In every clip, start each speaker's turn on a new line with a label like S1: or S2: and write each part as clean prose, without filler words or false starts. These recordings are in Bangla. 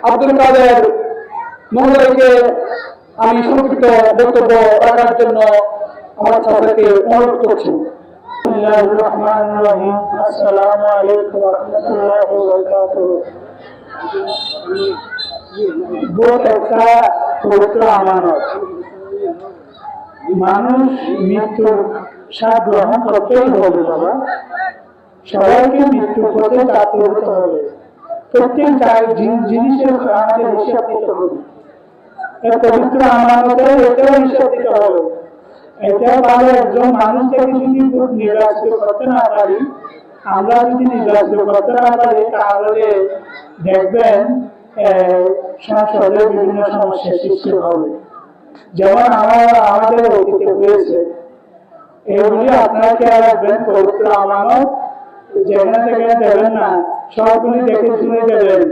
S1: আব্দুল কাদের মহোদয়কে আমি সংক্ষিপ্ত বক্তব্য রাখার জন্য আমার ছাত্রকে অনুরোধ করছি।
S2: আসসালামু আলাইকুম ওয়া রাহমাতুল্লাহি ওয়া বারাকাতুহু। ভোট একটা পবিত্র আমানত। মানুষ মৃত্যুর স্বাদ গ্রহণ করতেই হবে বাবা। সবাইকে মৃত্যুর পথে যাত্রা হতে হবে। প্রত্যেক জিনিসের আমাদের হিসাব দিতে হবে। পবিত্র আমানতের এটাও হিসাব দিতে হবে। এটা ভালো একজন মানুষকে যদি ভোট নির্বাচিত করতে না পারি, আমরা যদি নির্বাচিত করতে না পারি, তাহলে দেখবেন সংসদে বিভিন্ন সমস্যার সৃষ্টি হবে। যেমন আমাদের অতীতে হয়েছে। এগুলি আপনারা খেয়াল রাখবেন। পবিত্র আমানত যেখানে সেখানে দেবেন না, সবগুলি দেখে শুনে দেবেন।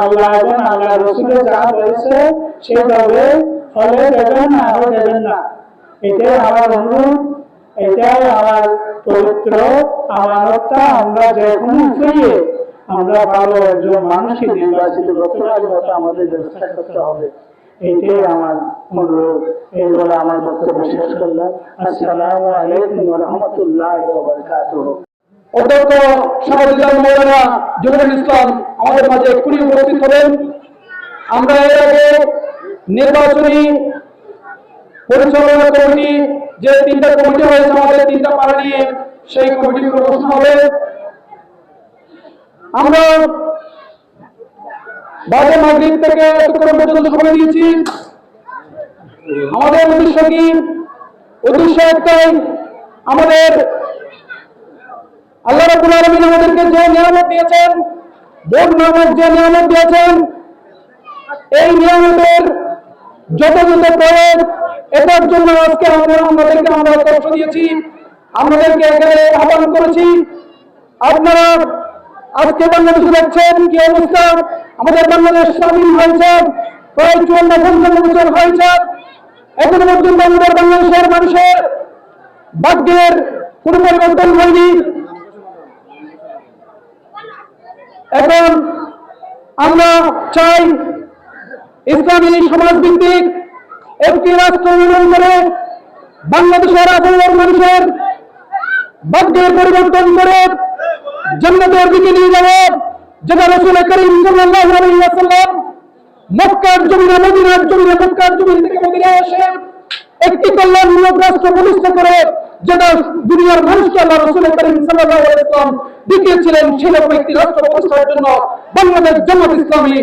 S2: আল্লাহ এবং আল্লাহ রসুলের যা বলেছে সেভাবে ফলে দেবেন না, আরো দেবেন না। এটাই আমার অনুরোধ, এটাই আমার পবিত্র আমানতটা। আমরা যখন ফিরিয়ে আমরা ভালো একজন মানুষকে নির্বাচিত করতে পারবো, আমাদের ব্যবস্থা করতে হবে। এটাই আমার অনুরোধ। এই বলে আমার বক্তব্য শেষ করলাম। আসসালামু আলাইকুম ওয়া রাহমাতুল্লাহি ওয়া বারাকাতুহু।
S1: অধ্যক্ষ শাহজালাল মৌলানা জুবাইর ইসলাম আমাদের মাঝে এক্ষুনি উপস্থিত হবেন। আমরা এর আগে নির্বাচনী পরিচালনা কমিটি যে 3টা কমিটি হয়েছে আমাদের 3টা পাড়া নিয়ে, সেই কমিটিগুলো ঘোষণা হবে। আমরা বাজে মাগরিব থেকে এতক্ষণ পর্যন্ত সময় দিয়েছি। আমাদের উদ্দেশ্য কি? উদ্দেশ্য একটাই, আমাদের আল্লাহ রাব্বুল আলামিন আমাদেরকে যে নিয়ামত দিয়েছেন, ভোট নামক যে নিয়ামত দিয়েছেন, এই নিয়ামতের যথাযথ প্রয়োগ, এটার জন্য আজকে আমাদেরকে আমরা পরামর্শ দিয়েছি, আমাদেরকে এখানে আহ্বান করেছি। আপনারা আজকে বাংলাদেশে দেখছেন কি অবস্থা। আমাদের বাংলাদেশ স্বাধীন হয়েছে প্রায় 54-55 বছর হয়েছে। এখনো পর্যন্ত আমাদের বাংলাদেশের মানুষের ভাগ্যের কোনো পরিবর্তন হয়নি। এখন আমরা চাই ইসলামী সমাজভিত্তিক একটি রাষ্ট্র নির্মাণ করে বাংলাদেশের আপামর মানুষের ভাগ্যের পরিবর্তন করে জান্নাতের দিকে নিয়ে যাবে, যেটা রাসূল করিম সাল্লাল্লাহু আলাইহি ওয়াসাল্লাম মক্কার জমিনে, মদিনার জমিনে, মক্কার জমিন থেকে মদিনায় এসে একটি কল্যাণমূলক রাষ্ট্র প্রতিষ্ঠা করে যেটা দুনিয়ার মানুষকে আল্লাহ রাসূল করিম সাল্লাল্লাহু আলাইহি ওয়াসাল্লাম দেখিয়েছিলেন, সেরকম একটি রাষ্ট্র প্রতিষ্ঠার জন্য বাংলাদেশ জামাত ইসলামী